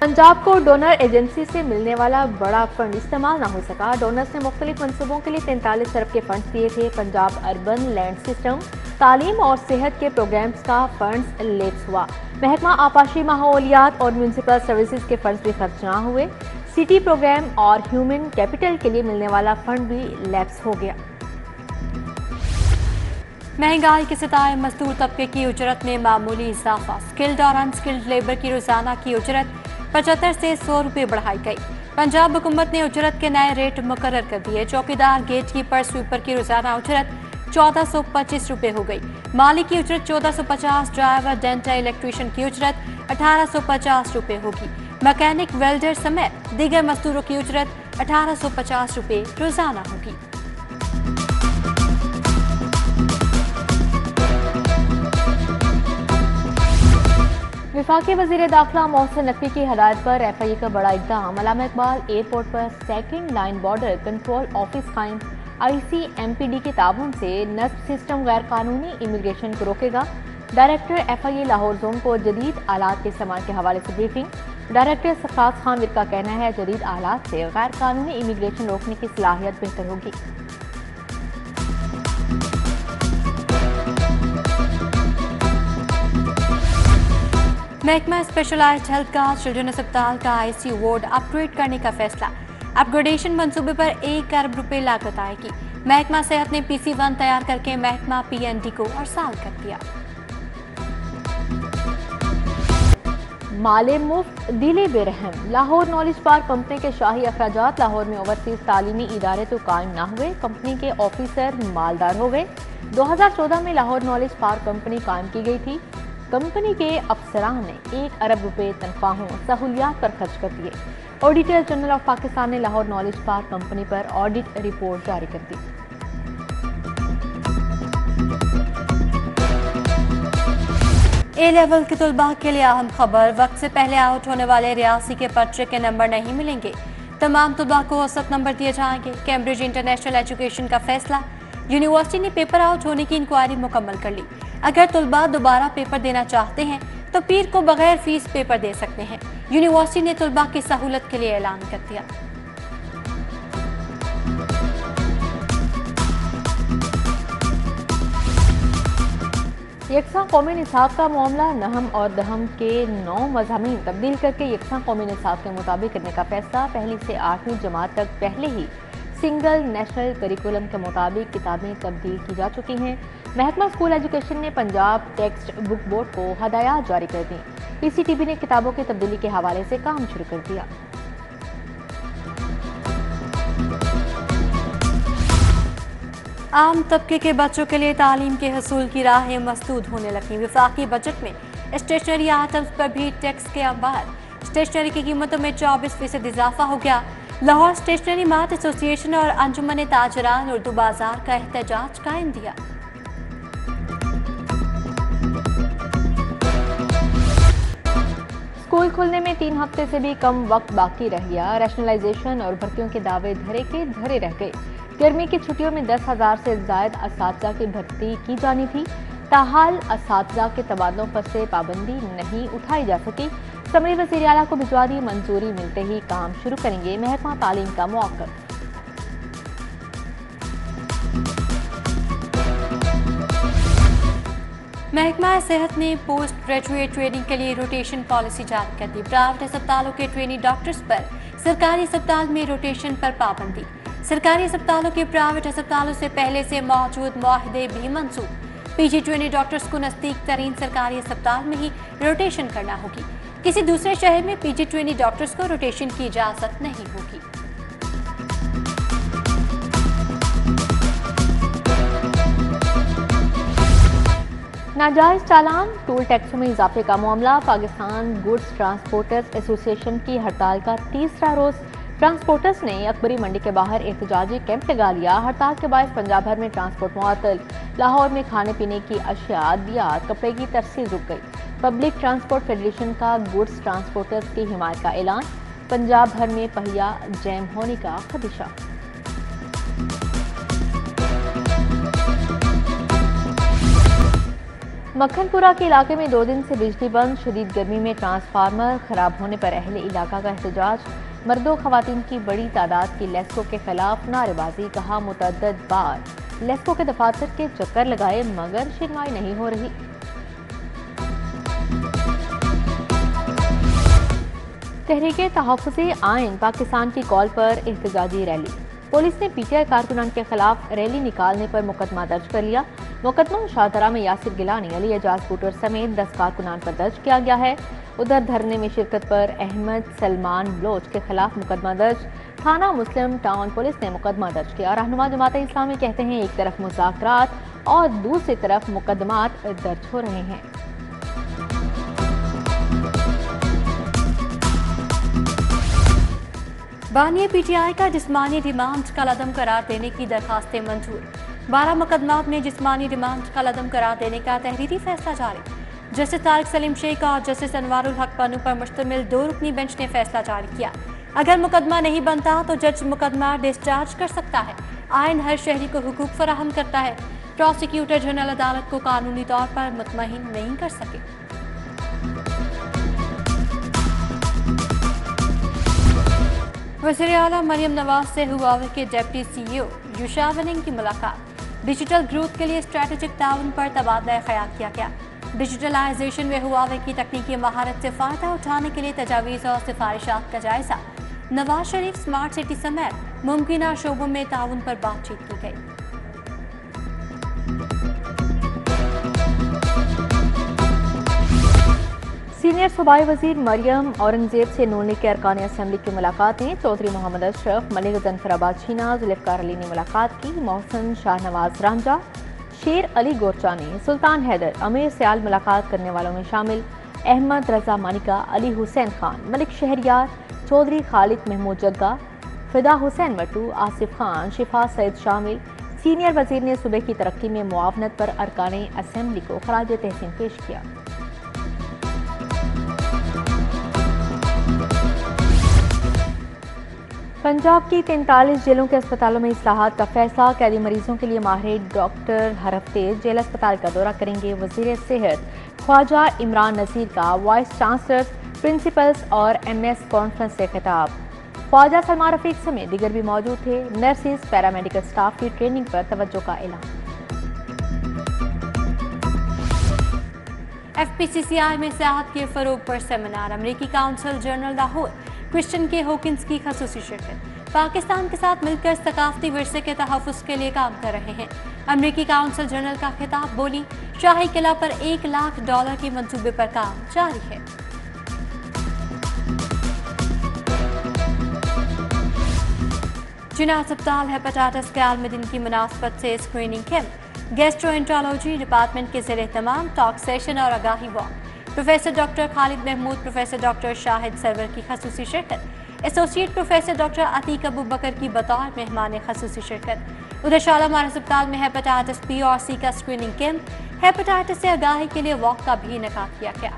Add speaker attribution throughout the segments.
Speaker 1: पंजाब को donor agency से मिलने वाला बड़ा फंड इस्तेमाल न हो सका। डोनर्स ने मुख्तलिफ मनसूबों के लिए 43 अरब के फंड दिए थे। पंजाब अर्बन लैंड सिस्टम, तालीम और सेहत के प्रोग्राम्स का फंड्स लैप्स हुआ। महकमा आपाशी माहौलियात और म्यूनसिपल सर्विसेज के फंड्स भी खर्च न हुए। सिटी प्रोग्राम और ह्यूमन कैपिटल के लिए मिलने वाला फंड भी लैप्स हो गया।
Speaker 2: महंगाई के सताए मजदूर तबके की उजरत में मामूली इजाफा। स्किल्ड और अनस्किल्ड लेबर की रोजाना की उजरत 75 से 100 रुपये बढ़ाई गई। पंजाब हुकूमत ने उजरत के नए रेट मुकर्रर कर दिए। चौकीदार, गेट कीपर, स्वीपर की रोजाना उजरत 1425 रुपये हो गई। माली की उजरत 1450, ड्राइवर, डेंटर, इलेक्ट्रीशियन की उजरत 1850 रुपये होगी। मैकेनिक, वेल्डर समेत दीगर मजदूरों की उजरत 1850 रुपये रोजाना होगी।
Speaker 1: वफाकी वज़ीर दाखिला मोहसिन नकवी की हदायत पर FIA का बड़ा इक़दाम। अल्लामा इकबाल एयरपोर्ट पर second line border control office कायम। ICMPD के ताबून से नस्ब सिस्टम गैर कानूनी इमिग्रेशन को रोकेगा। डायरेक्टर FIA लाहौर जोन को जदीद आलात के इस्तेमाल के हवाले से ब्रीफिंग। डायरेक्टर सखास खान विर का कहना है जदीद आलात से गैर कानूनी इमिग्रेशन रोकने की सलाहियत बेहतर होगी।
Speaker 2: महकमा स्पेशलाइज्ड हेल्थ का चिल्ड्रन अस्पताल का ICU वार्ड अपग्रेड करने का फैसला। अपग्रेडेशन मंसूबे पर 1 अरब रुपए लागत आएगी। महकमा सेहत ने PC1 तैयार करके महकमा PND को अरसाल कर दिया।
Speaker 1: माले मुफ्त दिले बेरहम। लाहौर नॉलेज पार्क कंपनी के शाही अखराजात। लाहौर में ओवरसीज तालीमी इदारे तो कायम न हुए, कंपनी के ऑफिसर मालदार हो गए। 2014 में लाहौर नॉलेज पार्क कंपनी कायम की गई थी। कंपनी के अफसरान ने 1 अरब रुपए तनख्वाहों सहूलियात पर खर्च कर दिए। ऑडिटर जनरल ऑफ पाकिस्तान ने लाहौर नॉलेज पार्क कंपनी पर ऑडिट रिपोर्ट जारी कर दी।
Speaker 2: A लेवल के तुलबा के लिए अहम खबर। वक्त से पहले आउट होने वाले रियासी के पर्चे के नंबर नहीं मिलेंगे। तमाम तुलबा को औसत नंबर दिए जाएंगे। कैम्ब्रिज इंटरनेशनल एजुकेशन का फैसला। यूनिवर्सिटी ने पेपर आउट होने की इंक्वायरी मुकम्मल कर ली। अगर तुलबा दोबारा पेपर देना चाहते हैं तो पीर को बगैर फीस पेपर दे सकते हैं। यूनिवर्सिटी ने तुलबा की सहूलत के लिए ऐलान कर दिया।
Speaker 1: यकसा कौमी निसाब का मामला। नहम और दहम के 9 मज़ामीन तब्दील करके यकसा कौमी निसाब के मुताबिक करने का फैसला। पहली से 8वीं जमात तक पहले ही सिंगल नेशनल करिकुलम के मुताबिक किताबें तब्दील की जा चुकी हैं। महकमा स्कूल एजुकेशन ने पंजाब टेक्स्ट बुक बोर्ड को हदायत जारी कर दी। PCTB ने किताबों की तब्दीली के हवाले से काम शुरू कर दिया।
Speaker 2: आम तबके के बच्चों के लिए तालीम के हसूल की राहें मसदूद होने लगी। वफाकी बजट में स्टेशनरी आइटम्स पर भी टैक्स के अंबार। स्टेशनरी की कीमतों में 24% इजाफा हो गया। लाहौर स्टेशनरी मार्ट एसोसिएशन और अंजुमन ताजरान उर्दू बाजार का एहतजाज कायम दिया।
Speaker 1: स्कूल खुलने में 3 हफ्ते से भी कम वक्त बाकी रह गया। रैशनलाइजेशन और भर्तियों के दावे धरे के धरे रह गए। गर्मी की छुट्टियों में 10,000 से ज्यादा असातिज़ा की भर्ती की जानी थी। ताहाल असातिज़ा के तबादलों पर से पाबंदी नहीं उठाई जा सकी। समरी वज़ीर आला को भिजवा दी। मंजूरी मिलते ही काम शुरू करेंगे। महकमा तालीम का मौक़िफ़।
Speaker 2: महकमा सेहत ने पोस्ट ग्रेजुएट ट्रेनिंग के लिए रोटेशन पॉलिसी जारी कर दी। प्राइवेट अस्पतालों के ट्रेनी डॉक्टर्स पर सरकारी अस्पताल में रोटेशन पर पाबंदी। सरकारी अस्पतालों के प्राइवेट अस्पतालों से पहले से मौजूद मुआहदे भी मंसूख। PG ट्रेनी डॉक्टर्स को नजदीक तरीन सरकारी अस्पताल में ही रोटेशन करना होगी। किसी दूसरे शहर में PG ट्रेनी डॉक्टर्स को रोटेशन की इजाजत नहीं होगी।
Speaker 1: नाजायज चालान टोल टैक्सों में इजाफे का मामला। पाकिस्तान गुड्स ट्रांसपोर्टर्स एसोसिएशन की हड़ताल का तीसरा रोज। ट्रांसपोर्टर्स ने अकबरी मंडी के बाहर एहतजाजी कैंप लगा लिया। हड़ताल के बाद पंजाब भर में ट्रांसपोर्ट मुअत्तल। लाहौर में खाने पीने की अशिया, दिया, कपड़े की तरसील रुक गई। पब्लिक ट्रांसपोर्ट फेडरेशन का गुड्स ट्रांसपोर्टर्स की हिमायत का ऐलान। पंजाब भर में पहिया जैम होने का खदशा। मक्खनपुरा के इलाके में 2 दिन से बिजली बंद, शदीद गर्मी में ट्रांसफार्मर खराब होने पर अहले इलाका का एहतजाज। मर्दों खवातीन की बड़ी तादाद की लेस्को के खिलाफ नारेबाजी। कहा मुतअद्दिद बार लेस्को के दफातर के चक्कर लगाए मगर सुनवाई नहीं हो रही। तहरीके तहफ़्फ़ुज़े आइन पाकिस्तान की कॉल पर एहतजाजी रैली। पुलिस ने पीटीआई कारकुनान के खिलाफ रैली निकालने पर मुकदमा दर्ज कर लिया। मुकदमा शाहदरा में यासिर गिलानी, अली एजाज बूटर समेत 10 कारकुनान पर दर्ज किया गया है। उधर धरने में शिरकत पर अहमद सलमान बलोच के खिलाफ मुकदमा दर्ज। थाना मुस्लिम टाउन पुलिस ने मुकदमा दर्ज किया। रहनुमा जमात इस्लामी कहते हैं एक तरफ मुज़ाकरात और दूसरी तरफ मुकदमात दर्ज हो रहे हैं।
Speaker 2: बानिया पीटीआई का जिस्मानी रिमांड कलअदम करार देने की दरखास्तें मंजूर। 12 मुकदमात में जिस्मानी रिमांड कलअदम करार देने का तहरीरी फैसला जारी। जस्टिस तारिक सलीम शेख और जस्टिस अनवारुल हक पन्नू पर मुश्तमिल 2 रुकनी बेंच ने फैसला जारी किया। अगर मुकदमा नहीं बनता तो जज मुकदमा डिस्चार्ज कर सकता है। आइन हर शहरी को हुकूक फराहम करता है। प्रोसिक्यूटर जनरल अदालत को कानूनी तौर पर मुतमईन नहीं कर सके। वज़ीर आला मरियम नवाज से हुआवे के डिप्टी CEO युशावनिंग की मुलाकात। डिजिटल ग्रोथ के लिए स्ट्रैटेजिक ताउन पर तबादला ख्याल किया गया। डिजिटलाइजेशन में हुआवे की तकनीकी महारत से फ़ायदा उठाने के लिए तजावीज़ और सिफारिशात का जायजा। नवाज शरीफ स्मार्ट सिटी समेत मुमकिन शोबों में ताउन पर बातचीत की गई।
Speaker 1: सीनियर सूबाई वजीर मरियम औरंगजेब से नून लीग के अरकान असम्बली की मुलाकातें। चौधरी मोहम्मद अशरफ, मलिक जफराबाद शीना, जुल्फ़िकार अली ने मुलाकात की। मोहसिन शाहनवाज रांझा, शेर अली गोरचानी, सुल्तान हैदर, अमीर सयाल मुलाकात करने वालों में शामिल। अहमद रजा मानिका, अली हुसैन खान, मलिक शहरियार, चौधरी खालिद महमूद जग्गा, फिदा हुसैन वटू, आसिफ खान, शिफा सैद शामिल। सीनियर वजीर ने सूबे की तरक्की में मुआवनत पर अरकान असम्बली को खराज तहसीन पेश किया। पंजाब की 43 जेलों के अस्पतालों में इस्लाहात का फैसला। कैदी मरीजों के लिए माहिर डॉक्टर हर हफ्ते जेल अस्पताल का दौरा करेंगे। वजीर सेहत ख्वाजा इमरान नज़ीर का वाइस चांसलर, प्रिंसिपल्स और MS कॉन्फ्रेंस से खिताब। ख्वाजा सलमान रफीक समेत दीगर भी मौजूद थे। नर्सिस, पैरामेडिकल स्टाफ की ट्रेनिंग पर तवज्जो का ऐलान।
Speaker 2: FPCCI में सियाहत के फरोग पर सेमिनार। अमरीकी काउंसिल जनरल लाहौर क्रिश्चियन के हॉकिंस की खसूसी शिरकत। पाकिस्तान के साथ मिलकर सकाफती विरसे के तहफ़्फ़ुज़ के लिए काम कर रहे हैं। अमरीकी काउंसिल जनरल का खिताब। बोली, शाही किला पर $1 लाख के मंसूबे पर काम जारी है। जिना अस्पताल हेपेटाइटिस के आलमी दिन की मुनासबत से स्क्रीनिंग कैंप। गैस्ट्रोएंट्रोलॉजी डिपार्टमेंट के ज़ेर-ए-तमाम टॉक सेशन और आगाही walk. Professor doctor Khalid Mahmood, professor doctor Shahid Sarwar की खसूसी शिरकत। Associate professor doctor Atiq Abu Bakar की बतौर मेहमान खसूसी शिरकत। उधर शालामार अस्पताल में हेपेटाइटिस B और C का स्क्रीनिंग कैंप। हेपेटाइटिस से आगाही के लिए वॉक का भी इनेकाद किया गया।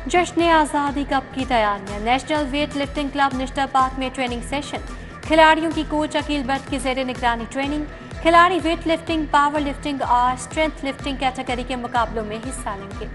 Speaker 2: जश्न आज़ादी कप की तैयारियां। National weight lifting club Nishtar park में ट्रेनिंग सेशन। खिलाड़ियों की कोच अकील भट्ट की ज़ेरे निगरानी ट्रेनिंग। खिलाड़ी वेट लिफ्टिंग, पावर लिफ्टिंग और स्ट्रेंथ लिफ्टिंग कैटेगरी के मुकाबलों में हिस्सा लेंगे।